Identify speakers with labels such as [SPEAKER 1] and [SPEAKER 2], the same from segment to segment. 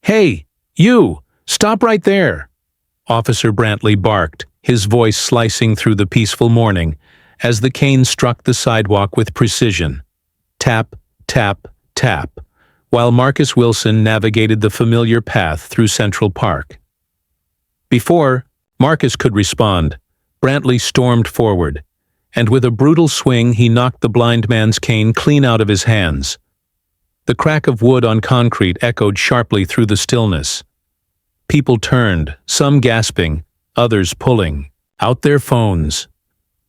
[SPEAKER 1] "Hey, you! Stop right there!" Officer Brantley barked, his voice slicing through the peaceful morning, as the cane struck the sidewalk with precision. Tap, tap, tap, while Marcus Wilson navigated the familiar path through Central Park. Before Marcus could respond, Brantley stormed forward, and with a brutal swing he knocked the blind man's cane clean out of his hands. The crack of wood on concrete echoed sharply through the stillness. People turned, some gasping, others pulling out their phones.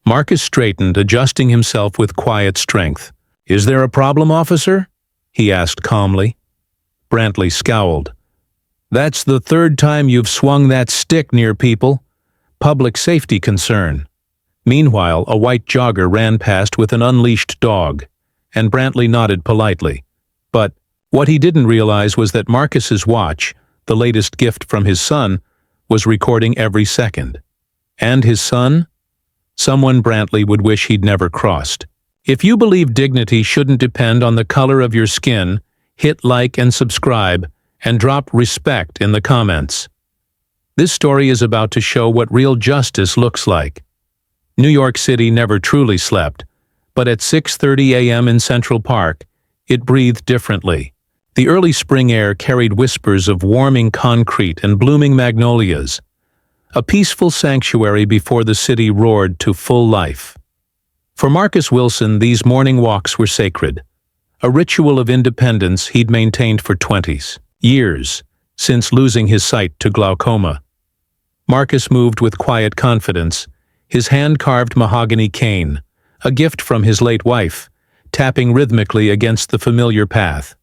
[SPEAKER 1] Marcus straightened, adjusting himself with quiet strength. "Is there a problem, officer?" he asked calmly. Brantley scowled. "That's the third time you've swung that stick near people. Public safety concern." Meanwhile, a white jogger ran past with an unleashed dog, and Brantley nodded politely. But what he didn't realize was that Marcus's watch, the latest gift from his son, was recording every second. And his son? Someone Brantley would wish he'd never crossed. If you believe dignity shouldn't depend on the color of your skin, hit like and subscribe, and drop respect in the comments. This story is about to show what real justice looks like. New York City never truly slept, but at 6:30 a.m. in Central Park, it breathed differently. The early spring air carried whispers of warming concrete and blooming magnolias, a peaceful sanctuary before the city roared to full life. For Marcus Wilson, these morning walks were sacred, a ritual of independence he'd maintained for 20 years, since losing his sight to glaucoma. Marcus moved with quiet confidence, his hand-carved mahogany cane, a gift from his late wife, tapping rhythmically against the familiar path.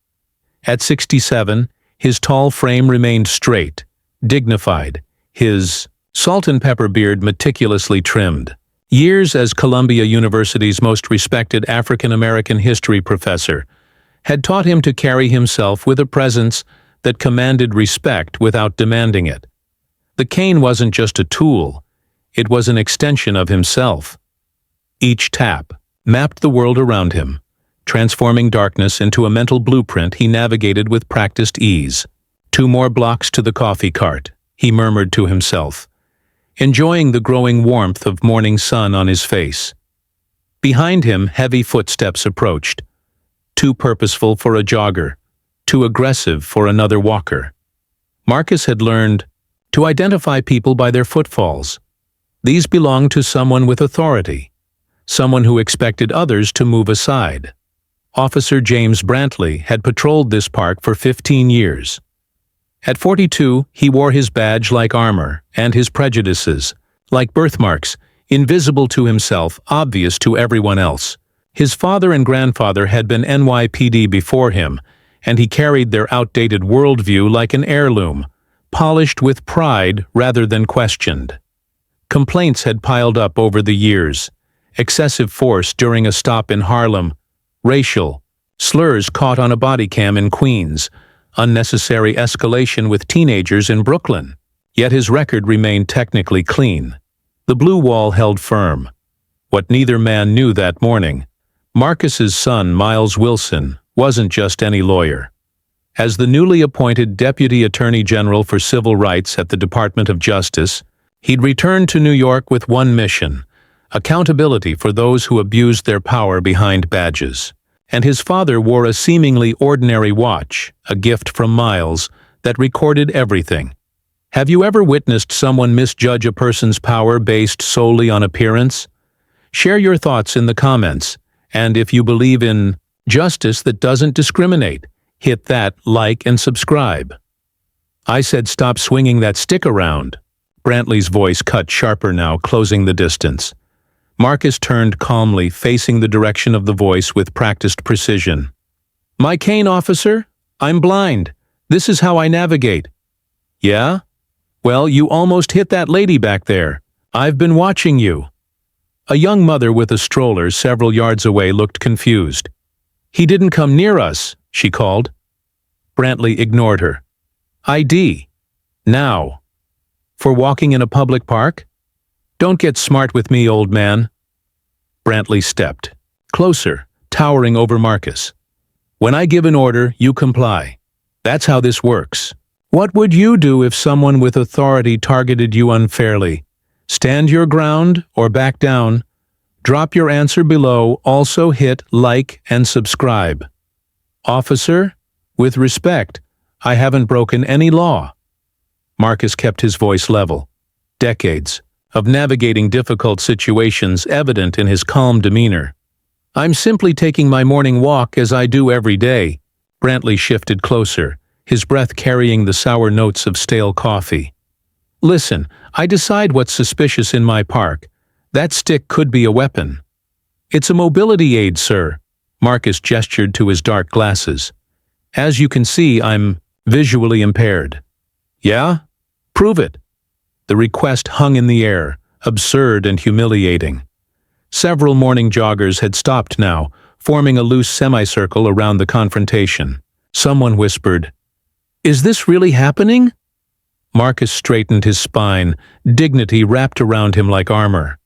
[SPEAKER 1] At 67, his tall frame remained straight, dignified, his salt and pepper beard meticulously trimmed. Years as Columbia University's most respected African-American history professor had taught him to carry himself with a presence that commanded respect without demanding it. The cane wasn't just a tool, it was an extension of himself. Each tap mapped the world around him, transforming darkness into a mental blueprint he navigated with practiced ease. 2 more blocks to the coffee cart, he murmured to himself, enjoying the growing warmth of morning sun on his face. Behind him, heavy footsteps approached, too purposeful for a jogger, too aggressive for another walker. Marcus had learned to identify people by their footfalls. These belonged to someone with authority, someone who expected others to move aside. Officer James Brantley had patrolled this park for 15 years. At 42, he wore his badge like armor, and his prejudices, like birthmarks, invisible to himself, obvious to everyone else. His father and grandfather had been NYPD before him, and he carried their outdated worldview like an heirloom, polished with pride rather than questioned. Complaints had piled up over the years: excessive force during a stop in Harlem, racial slurs caught on a body cam in Queens, unnecessary escalation with teenagers in Brooklyn. Yet his record remained technically clean. The blue wall held firm. What neither man knew that morning: Marcus's son, Miles Wilson, wasn't just any lawyer. As the newly appointed Deputy Attorney General for Civil Rights at the Department of Justice, he'd returned to New York with one mission: accountability for those who abused their power behind badges. And his father wore a seemingly ordinary watch, a gift from Miles, that recorded everything. Have you ever witnessed someone misjudge a person's power based solely on appearance? Share your thoughts in the comments, and if you believe in justice that doesn't discriminate, hit that like and subscribe. I said stop swinging that stick around. Brantley's voice cut sharper now, closing the distance. Marcus turned calmly, facing the direction of the voice with practiced precision. "My cane, officer? I'm blind. This is how I navigate." "Yeah? Well, you almost hit that lady back there. I've been watching you." A young mother with a stroller several yards away looked confused. "He didn't come near us," she called. Brantley ignored her. "ID. Now. For walking in a public park? Don't get smart with me, old man." Brantley stepped closer, towering over Marcus. "When I give an order, you comply. That's how this works." What would you do if someone with authority targeted you unfairly? Stand your ground or back down? Drop your answer below. Also hit like and subscribe. Officer, with respect, I haven't broken any law. Marcus kept his voice level. Decades of navigating difficult situations evident in his calm demeanor. I'm simply taking my morning walk as I do every day. Brantley shifted closer, his breath carrying the sour notes of stale coffee. Listen, I decide what's suspicious in my park. That stick could be a weapon. It's a mobility aid, sir. Marcus gestured to his dark glasses. As you can see, I'm visually impaired. Yeah? Prove it. The request hung in the air, absurd and humiliating. Several morning joggers had stopped now, forming a loose semicircle around the confrontation. Someone whispered, "Is this really happening?" Marcus straightened his spine, dignity wrapped around him like armor.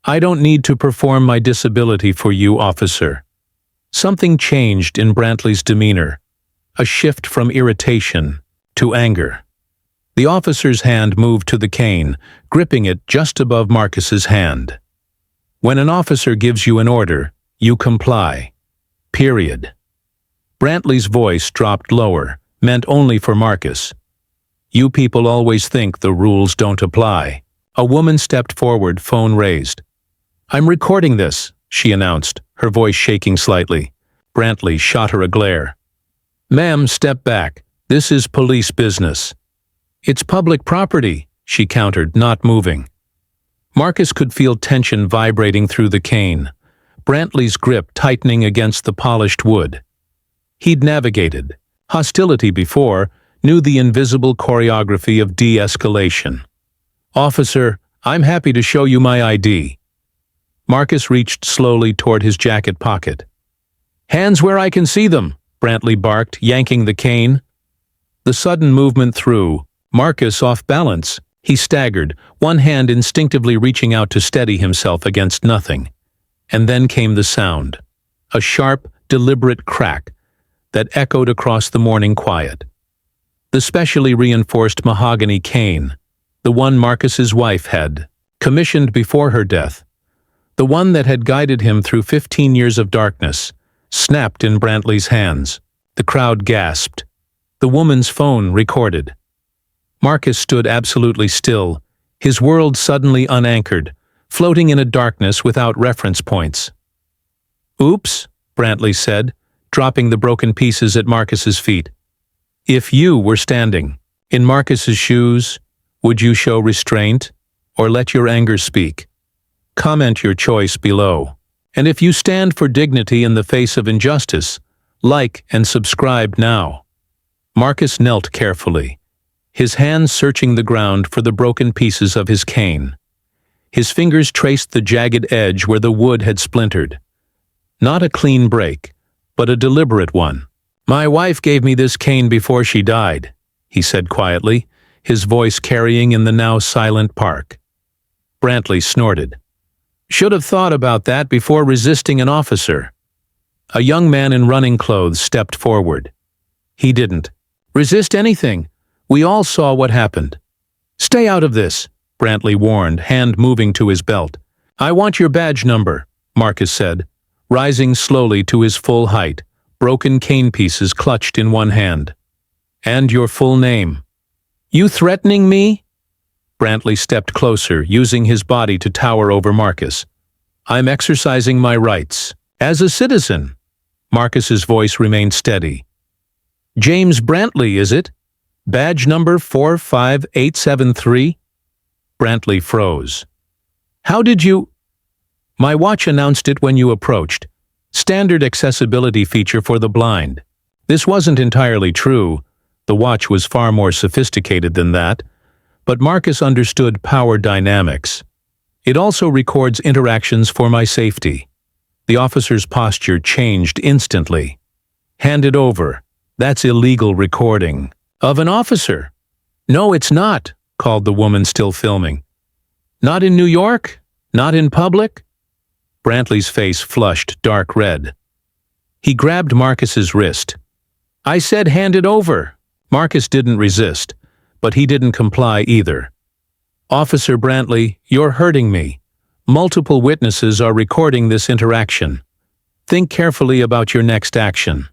[SPEAKER 1] "I don't need to perform my disability for you, officer." Something changed in Brantley's demeanor, a shift from irritation to anger. The officer's hand moved to the cane, gripping it just above Marcus's hand. When an officer gives you an order, you comply. Period. Brantley's voice dropped lower, meant only for Marcus. You people always think the rules don't apply. A woman stepped forward, phone raised. I'm recording this, she announced, her voice shaking slightly. Brantley shot her a glare. Ma'am, step back. This is police business. It's public property, she countered, not moving. Marcus could feel tension vibrating through the cane, Brantley's grip tightening against the polished wood. He'd navigated hostility before, knew the invisible choreography of de-escalation. Officer, I'm happy to show you my ID. Marcus reached slowly toward his jacket pocket. Hands where I can see them, Brantley barked, yanking the cane. The sudden movement threw Marcus off balance. He staggered, one hand instinctively reaching out to steady himself against nothing. And then came the sound, a sharp, deliberate crack that echoed across the morning quiet. The specially reinforced mahogany cane, the one Marcus's wife had commissioned before her death, the one that had guided him through 15 years of darkness, snapped in Brantley's hands. The crowd gasped. The woman's phone recorded. Marcus stood absolutely still, his world suddenly unanchored, floating in a darkness without reference points. Oops, Brantley said, dropping the broken pieces at Marcus's feet. If you were standing in Marcus's shoes, would you show restraint or let your anger speak? Comment your choice below. And if you stand for dignity in the face of injustice, like and subscribe now. Marcus knelt carefully, his hands searching the ground for the broken pieces of his cane. His fingers traced the jagged edge where the wood had splintered. Not a clean break, but a deliberate one. My wife gave me this cane before she died, he said quietly, his voice carrying in the now silent park. Brantley snorted. Should have thought about that before resisting an officer. A young man in running clothes stepped forward. He didn't resist anything. We all saw what happened. Stay out of this, Brantley warned, hand moving to his belt. I want your badge number, Marcus said, rising slowly to his full height, broken cane pieces clutched in one hand. And your full name. You threatening me? Brantley stepped closer, using his body to tower over Marcus. I'm exercising my rights. As a citizen. Marcus's voice remained steady. James Brantley, is it? Badge number 45873? Brantley froze. How did you? My watch announced it when you approached. Standard accessibility feature for the blind. This wasn't entirely true. The watch was far more sophisticated than that. But Marcus understood power dynamics. It also records interactions for my safety. The officer's posture changed instantly. Hand it over. That's illegal recording. Of an officer. No, it's not, called the woman still filming. Not in New York? Not in public? Brantley's face flushed dark red. He grabbed Marcus's wrist. I said hand it over. Marcus didn't resist, but he didn't comply either. "Officer Brantley, you're hurting me. Multiple witnesses are recording this interaction. Think carefully about your next action.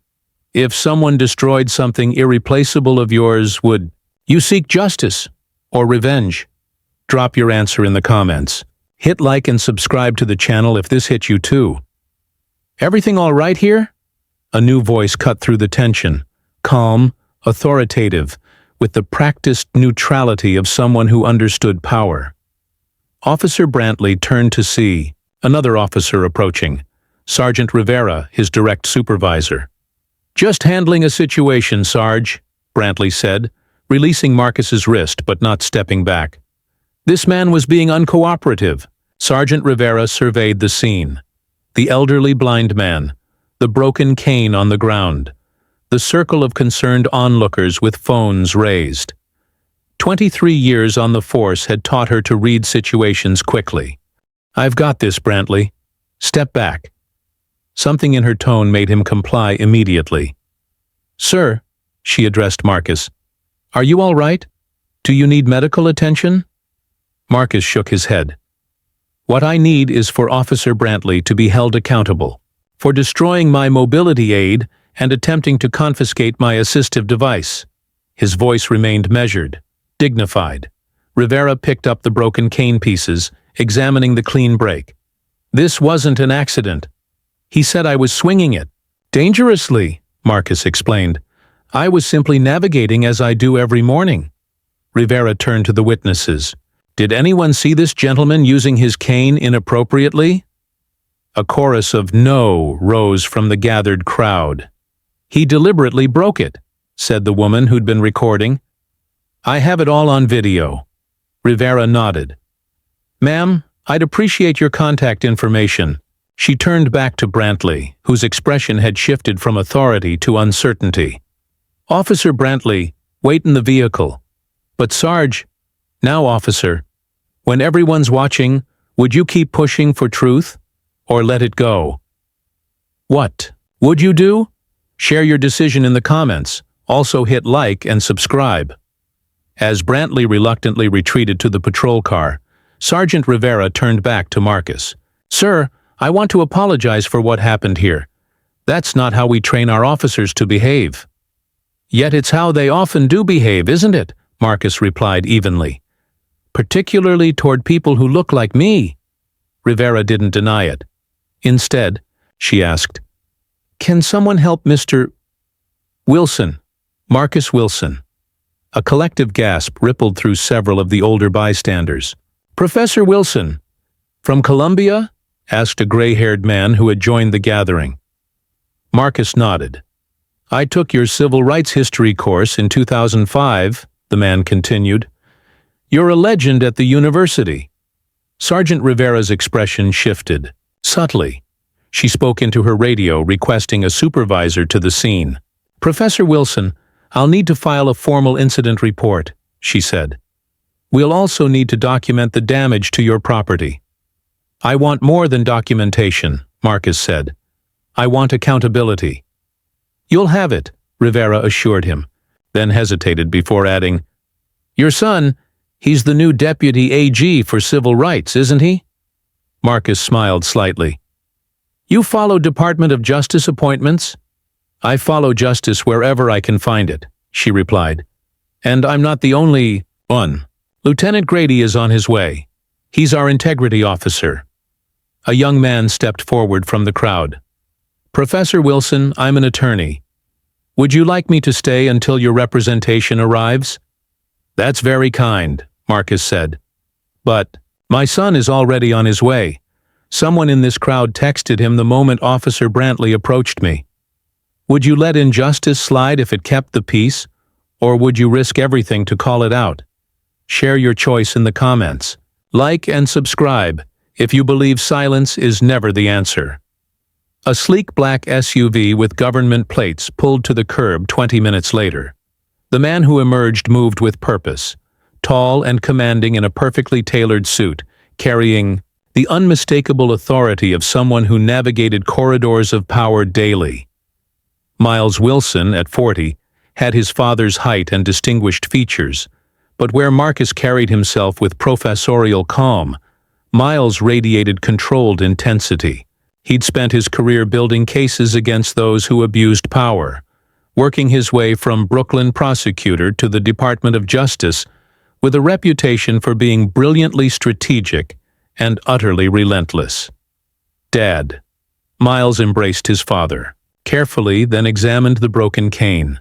[SPEAKER 1] If someone destroyed something irreplaceable of yours, would you seek justice or revenge? Drop your answer in the comments. Hit like and subscribe to the channel if this hit you too." "Everything all right here?" A new voice cut through the tension, calm, authoritative, with the practiced neutrality of someone who understood power. Officer Brantley turned to see another officer approaching, Sergeant Rivera, his direct supervisor. "Just handling a situation, Sarge," Brantley said, releasing Marcus's wrist but not stepping back. This man was being uncooperative. Sergeant Rivera surveyed the scene. The elderly blind man, the broken cane on the ground, the circle of concerned onlookers with phones raised. 23 years on the force had taught her to read situations quickly. "I've got this, Brantley. Step back." Something in her tone made him comply immediately. "Sir," she addressed Marcus, "are you all right? Do you need medical attention?" Marcus shook his head. "What I need is for Officer Brantley to be held accountable for destroying my mobility aid and attempting to confiscate my assistive device." His voice remained measured, dignified. Rivera picked up the broken cane pieces, examining the clean break. "This wasn't an accident. He said I was swinging it. Dangerously," Marcus explained. "I was simply navigating as I do every morning." Rivera turned to the witnesses. "Did anyone see this gentleman using his cane inappropriately?" A chorus of "no" rose from the gathered crowd. "He deliberately broke it," said the woman who'd been recording. "I have it all on video." Rivera nodded. "Ma'am, I'd appreciate your contact information." She turned back to Brantley, whose expression had shifted from authority to uncertainty. "Officer Brantley, wait in the vehicle." "But Sarge—" "Now, officer, when everyone's watching, would you keep pushing for truth, or let it go?" "What would you do?" Share your decision in the comments. Also hit like and subscribe. As Brantley reluctantly retreated to the patrol car, Sergeant Rivera turned back to Marcus. "Sir, I want to apologize for what happened here. That's not how we train our officers to behave." "Yet it's how they often do behave, isn't it?" Marcus replied evenly. "Particularly toward people who look like me." Rivera didn't deny it. Instead, she asked, "Can someone help Mr. Wilson, Marcus Wilson?" A collective gasp rippled through several of the older bystanders. "Professor Wilson, from Columbia?" asked a gray-haired man who had joined the gathering. Marcus nodded. "I took your civil rights history course in 2005, the man continued. "You're a legend at the university." Sergeant Rivera's expression shifted, subtly. She spoke into her radio, requesting a supervisor to the scene. "Professor Wilson, I'll need to file a formal incident report," she said. "We'll also need to document the damage to your property." "I want more than documentation," Marcus said. "I want accountability." "You'll have it," Rivera assured him, then hesitated before adding, "Your son, he's the new deputy AG for civil rights, isn't he?" Marcus smiled slightly. "You follow Department of Justice appointments?" "I follow justice wherever I can find it," she replied. "And I'm not the only one. Lieutenant Grady is on his way. He's our integrity officer." A young man stepped forward from the crowd. "Professor Wilson, I'm an attorney. Would you like me to stay until your representation arrives?" "That's very kind," Marcus said. "But my son is already on his way. Someone in this crowd texted him the moment Officer Brantley approached me. Would you let injustice slide if it kept the peace, or would you risk everything to call it out? Share your choice in the comments. Like and subscribe if you believe silence is never the answer. A sleek black SUV with government plates pulled to the curb 20 minutes later. The man who emerged moved with purpose, tall and commanding in a perfectly tailored suit, carrying the unmistakable authority of someone who navigated corridors of power daily. Miles Wilson, at 40, had his father's height and distinguished features, but where Marcus carried himself with professorial calm, Miles radiated controlled intensity. He'd spent his career building cases against those who abused power, working his way from Brooklyn prosecutor to the Department of Justice with a reputation for being brilliantly strategic and utterly relentless. "Dad." Miles embraced his father, carefully, then examined the broken cane.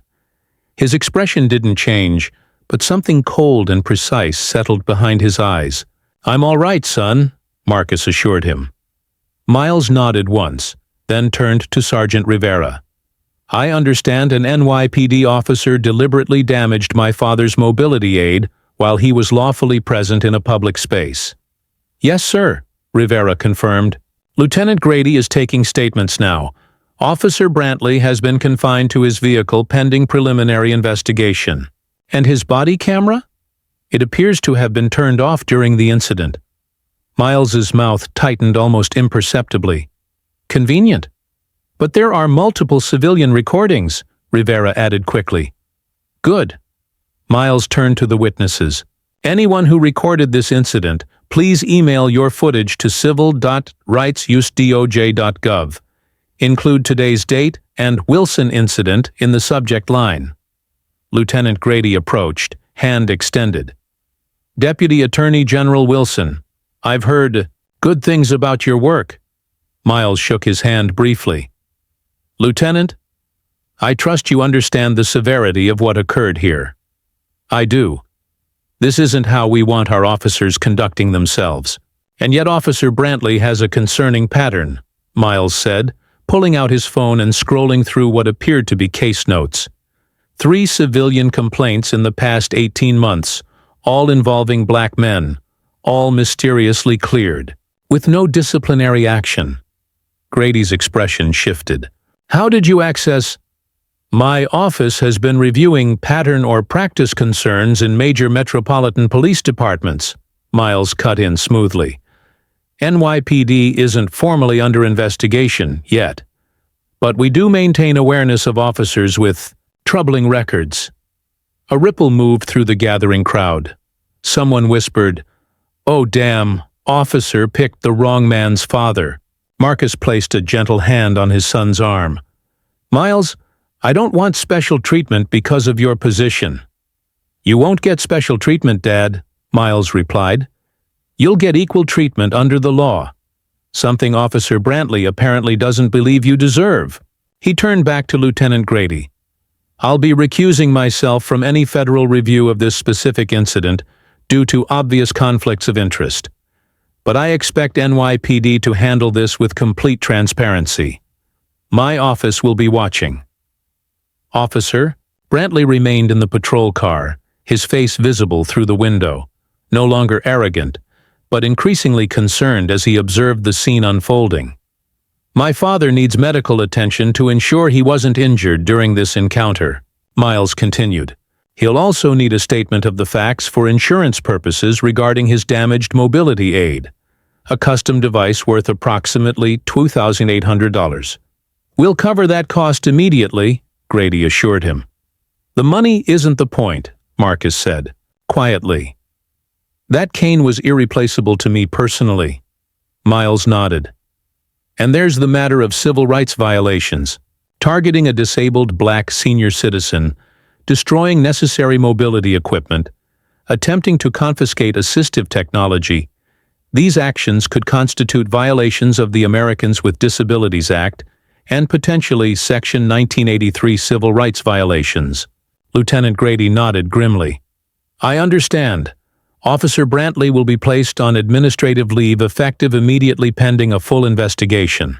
[SPEAKER 1] His expression didn't change, but something cold and precise settled behind his eyes. "I'm all right, son," Marcus assured him. Miles nodded once, then turned to Sergeant Rivera. "I understand an NYPD officer deliberately damaged my father's mobility aid while he was lawfully present in a public space." "Yes, sir," Rivera confirmed. "Lieutenant Grady is taking statements now. Officer Brantley has been confined to his vehicle pending preliminary investigation." "And his body camera?" "It appears to have been turned off during the incident." Miles's mouth tightened almost imperceptibly. "Convenient. But there are multiple civilian recordings," Rivera added quickly. "Good." Miles turned to the witnesses. "Anyone who recorded this incident, please email your footage to civil.rightsusdoj.gov. Include today's date and Wilson incident in the subject line." Lieutenant Grady approached, hand extended. "Deputy Attorney General Wilson, I've heard good things about your work." Miles shook his hand briefly. "Lieutenant, I trust you understand the severity of what occurred here." "I do. This isn't how we want our officers conducting themselves. And yet Officer Brantley has a concerning pattern," Miles said, pulling out his phone and scrolling through what appeared to be case notes. 3 civilian complaints in the past 18 months, all involving black men, all mysteriously cleared, with no disciplinary action. Grady's expression shifted. "How did you access—" "My office has been reviewing pattern or practice concerns in major metropolitan police departments," Miles cut in smoothly. "NYPD isn't formally under investigation yet, but we do maintain awareness of officers with troubling records." A ripple moved through the gathering crowd. Someone whispered, "Oh damn, officer picked the wrong man's father." Marcus placed a gentle hand on his son's arm. "Miles, I don't want special treatment because of your position." "You won't get special treatment, Dad," Miles replied. "You'll get equal treatment under the law. Something Officer Brantley apparently doesn't believe you deserve." He turned back to Lieutenant Grady. "I'll be recusing myself from any federal review of this specific incident due to obvious conflicts of interest. But I expect NYPD to handle this with complete transparency. My office will be watching." "Officer," Brantley remained in the patrol car, his face visible through the window, no longer arrogant, but increasingly concerned as he observed the scene unfolding. "My father needs medical attention to ensure he wasn't injured during this encounter," Miles continued. "He'll also need a statement of the facts for insurance purposes regarding his damaged mobility aid, a custom device worth approximately $2,800. "We'll cover that cost immediately," Grady assured him. "The money isn't the point," Marcus said, quietly. "That cane was irreplaceable to me personally." Miles nodded. "And there's the matter of civil rights violations, targeting a disabled black senior citizen, destroying necessary mobility equipment, attempting to confiscate assistive technology. These actions could constitute violations of the Americans with Disabilities Act and potentially Section 1983 civil rights violations." Lieutenant Grady nodded grimly. "I understand. Officer Brantley will be placed on administrative leave effective immediately pending a full investigation."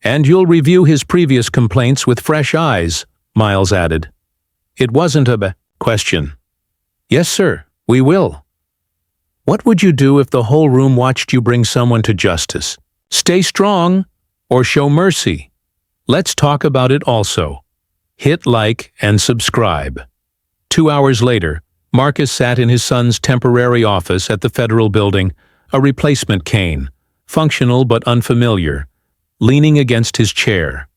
[SPEAKER 1] "And you'll review his previous complaints with fresh eyes," Miles added. "It wasn't a question." "Yes, sir, we will." "What would you do if the whole room watched you bring someone to justice? Stay strong or show mercy? Let's talk about it also. Hit like and subscribe." 2 hours later, Marcus sat in his son's temporary office at the federal building, a replacement cane, functional but unfamiliar, leaning against his chair.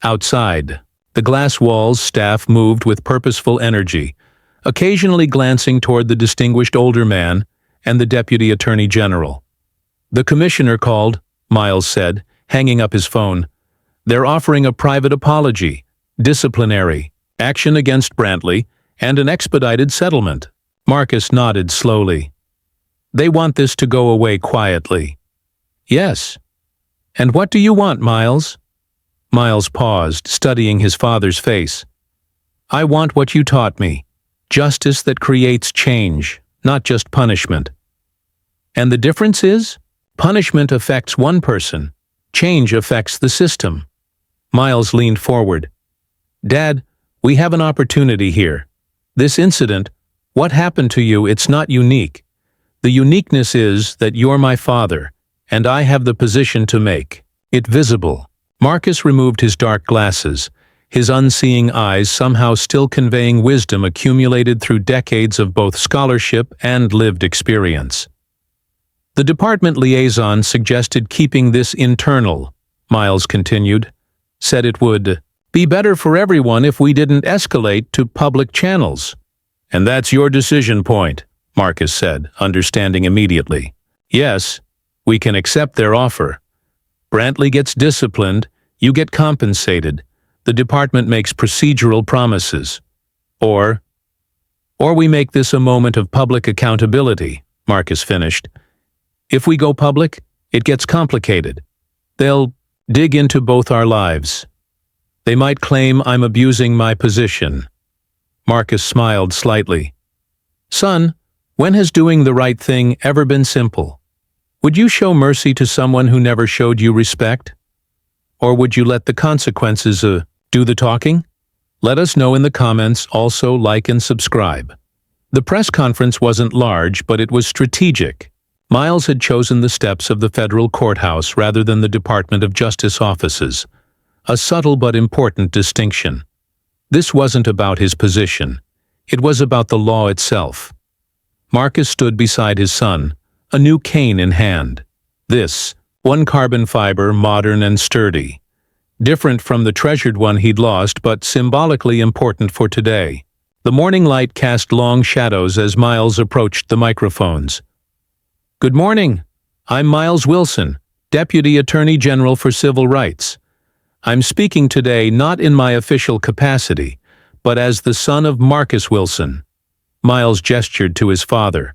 [SPEAKER 1] Outside, The glass walls staff moved with purposeful energy, occasionally glancing toward the distinguished older man and the Deputy Attorney General. "The commissioner called," Miles said, hanging up his phone. "They're offering a private apology, disciplinary, action against Brantley, and an expedited settlement." Marcus nodded slowly. "They want this to go away quietly." "Yes. And what do you want, Miles?" Miles paused, studying his father's face. "I want what you taught me. Justice that creates change, not just punishment." "And the difference is? Punishment affects one person. Change affects the system." Miles leaned forward. "Dad, we have an opportunity here. This incident, what happened to you, it's not unique. The uniqueness is that you're my father, and I have the position to make it visible." Marcus removed his dark glasses, his unseeing eyes somehow still conveying wisdom accumulated through decades of both scholarship and lived experience. "The department liaison suggested keeping this internal," Miles continued. "Said it would be better for everyone if we didn't escalate to public channels." "And that's your decision point," Marcus said, understanding immediately. "Yes, we can accept their offer. Brantley gets disciplined, you get compensated. The department makes procedural promises. Or we make this a moment of public accountability," Marcus finished. "If we go public, it gets complicated. They'll dig into both our lives. They might claim I'm abusing my position." Marcus smiled slightly. "Son, when has doing the right thing ever been simple? Would you show mercy to someone who never showed you respect? Or would you let the consequences do the talking? Let us know in the comments. Also, like and subscribe." The press conference wasn't large, but it was strategic. Miles had chosen the steps of the federal courthouse rather than the Department of Justice offices. A subtle but important distinction. This wasn't about his position. It was about the law itself. Marcus stood beside his son, a new cane in hand. This, one carbon fiber, modern and sturdy. Different from the treasured one he'd lost, but symbolically important for today. The morning light cast long shadows as Miles approached the microphones. "Good morning. I'm Miles Wilson, Deputy Attorney General for Civil Rights. I'm speaking today not in my official capacity, but as the son of Marcus Wilson." Miles gestured to his father.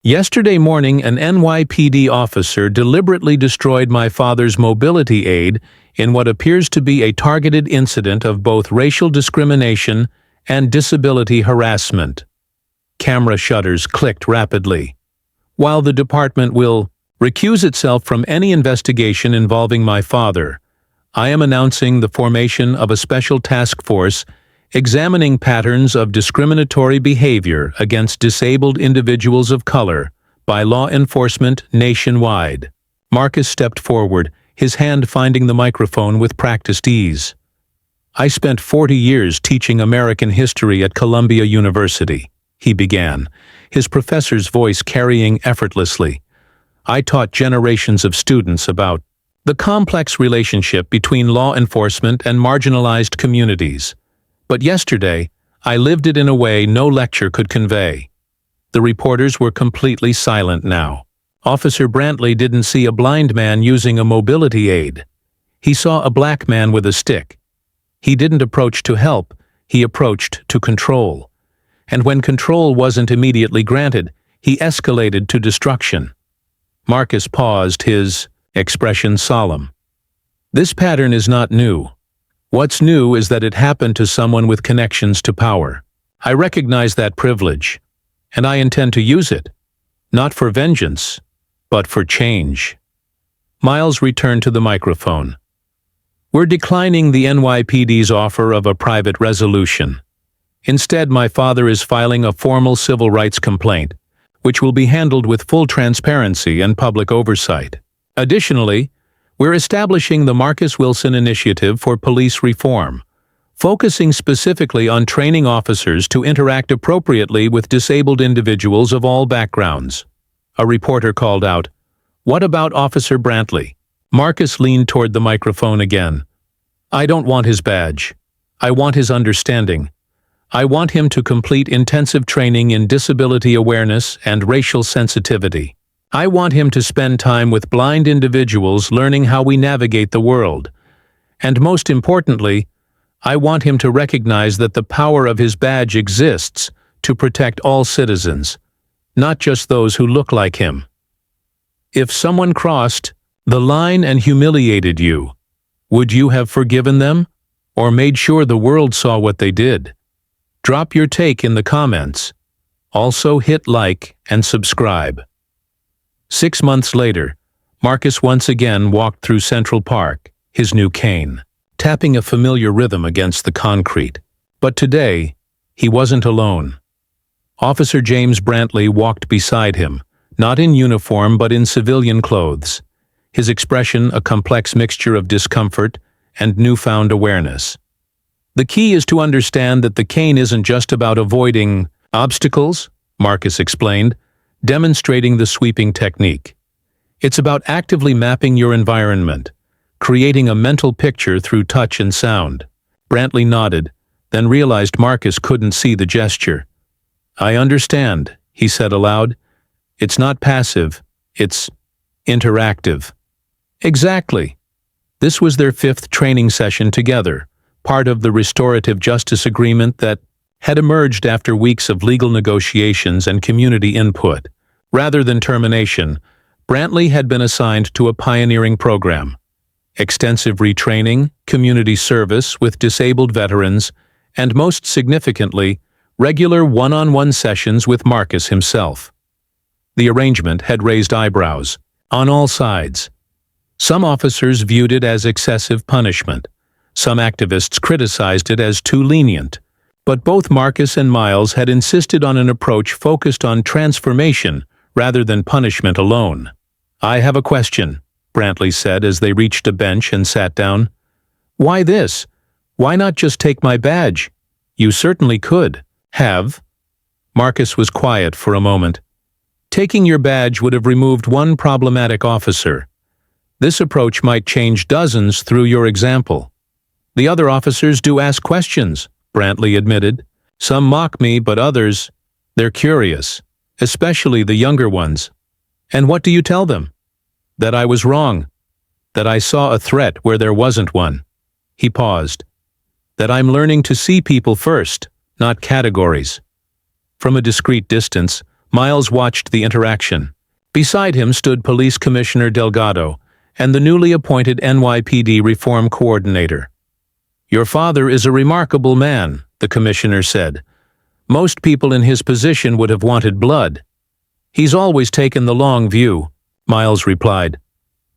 [SPEAKER 1] "Yesterday morning, an NYPD officer deliberately destroyed my father's mobility aid in what appears to be a targeted incident of both racial discrimination and disability harassment." Camera shutters clicked rapidly. "While the department will recuse itself from any investigation involving my father, I am announcing the formation of a special task force examining patterns of discriminatory behavior against disabled individuals of color by law enforcement nationwide." Marcus stepped forward, his hand finding the microphone with practiced ease. "I spent 40 years teaching American history at Columbia University," he began, his professor's voice carrying effortlessly. "I taught generations of students about the complex relationship between law enforcement and marginalized communities. But yesterday, I lived it in a way no lecture could convey." The reporters were completely silent now. Officer Brantley didn't see a blind man using a mobility aid. He saw a black man with a stick. He didn't approach to help, he approached to control. And when control wasn't immediately granted, he escalated to destruction. Marcus paused, his expression solemn. "This pattern is not new. What's new is that it happened to someone with connections to power. I recognize that privilege, and I intend to use it, not for vengeance, but for change." Miles returned to the microphone. "We're declining the NYPD's offer of a private resolution. Instead, my father is filing a formal civil rights complaint, which will be handled with full transparency and public oversight. Additionally, we're establishing the Marcus Wilson Initiative for Police Reform, focusing specifically on training officers to interact appropriately with disabled individuals of all backgrounds." A reporter called out, "What about Officer Brantley?" Marcus leaned toward the microphone again. "I don't want his badge. I want his understanding. I want him to complete intensive training in disability awareness and racial sensitivity. I want him to spend time with blind individuals learning how we navigate the world. And most importantly, I want him to recognize that the power of his badge exists to protect all citizens, not just those who look like him. If someone crossed the line and humiliated you, would you have forgiven them or made sure the world saw what they did? Drop your take in the comments. Also hit like and subscribe. 6 months later, Marcus once again walked through Central Park, his new cane, tapping a familiar rhythm against the concrete. But today, he wasn't alone. Officer James Brantley walked beside him, not in uniform but in civilian clothes, his expression a complex mixture of discomfort and newfound awareness. The key is to understand that the cane isn't just about avoiding obstacles, Marcus explained, demonstrating the sweeping technique. It's about actively mapping your environment, creating a mental picture through touch and sound. Brantley nodded, then realized Marcus couldn't see the gesture. I understand, he said aloud. It's not passive, it's interactive. Exactly. This was their 5th training session together, part of the restorative justice agreement that had emerged after weeks of legal negotiations and community input. Rather than termination, Brantley had been assigned to a pioneering program: extensive retraining, community service with disabled veterans, and most significantly, regular one-on-one sessions with Marcus himself. The arrangement had raised eyebrows on all sides. Some officers viewed it as excessive punishment. Some activists criticized it as too lenient. But both Marcus and Miles had insisted on an approach focused on transformation rather than punishment alone. I have a question, Brantley said as they reached a bench and sat down. Why this? Why not just take my badge? You certainly could have. Marcus was quiet for a moment. Taking your badge would have removed one problematic officer. This approach might change dozens through your example. The other officers do ask questions, Brantley admitted. Some mock me, but others, they're curious, especially the younger ones. And what do you tell them? That I was wrong. That I saw a threat where there wasn't one. He paused. That I'm learning to see people first, not categories. From a discreet distance, Miles watched the interaction. Beside him stood Police Commissioner Delgado and the newly appointed NYPD Reform Coordinator. Your father is a remarkable man, the commissioner said. Most people in his position would have wanted blood. He's always taken the long view, Miles replied.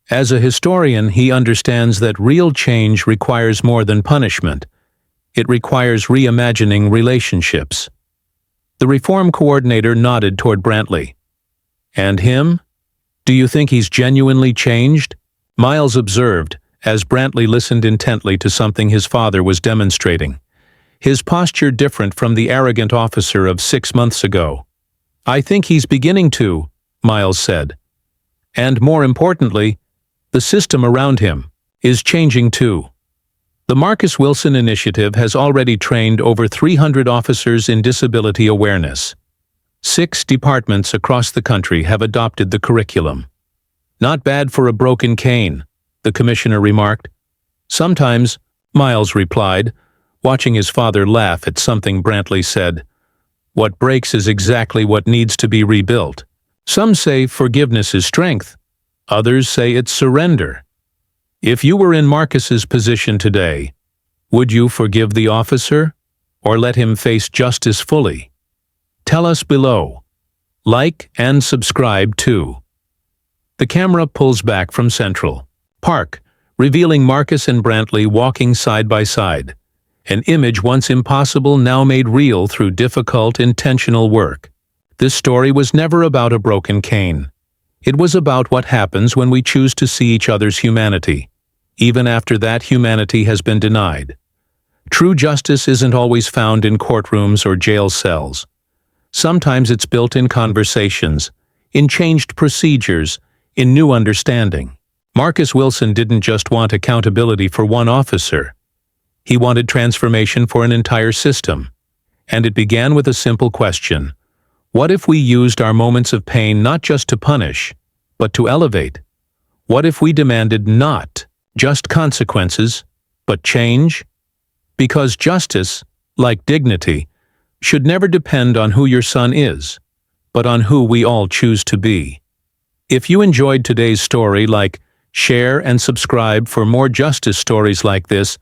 [SPEAKER 1] As a historian, he understands that real change requires more than punishment. It requires reimagining relationships. The reform coordinator nodded toward Brantley. And him? Do you think he's genuinely changed? Miles observed, as Brantley listened intently to something his father was demonstrating. His posture different from the arrogant officer of 6 months ago. I think he's beginning to, Miles said. And more importantly, the system around him is changing too. The Marcus Wilson Initiative has already trained over 300 officers in disability awareness. 6 departments across the country have adopted the curriculum. Not bad for a broken cane, the commissioner remarked. Sometimes, Miles replied, watching his father laugh at something Brantley said. What breaks is exactly what needs to be rebuilt. Some say forgiveness is strength. Others say it's surrender. If you were in Marcus's position today, would you forgive the officer or let him face justice fully? Tell us below. Like and subscribe too. The camera pulls back from Central Park, revealing Marcus and Brantley walking side by side. An image once impossible now made real through difficult, intentional work. This story was never about a broken cane. It was about what happens when we choose to see each other's humanity, even after that humanity has been denied. True justice isn't always found in courtrooms or jail cells. Sometimes it's built in conversations, in changed procedures, in new understanding. Marcus Wilson didn't just want accountability for one officer. He wanted transformation for an entire system. And it began with a simple question. What if we used our moments of pain not just to punish, but to elevate? What if we demanded not just consequences, but change? Because justice, like dignity, should never depend on who your son is, but on who we all choose to be. If you enjoyed today's story, share and subscribe for more justice stories like this,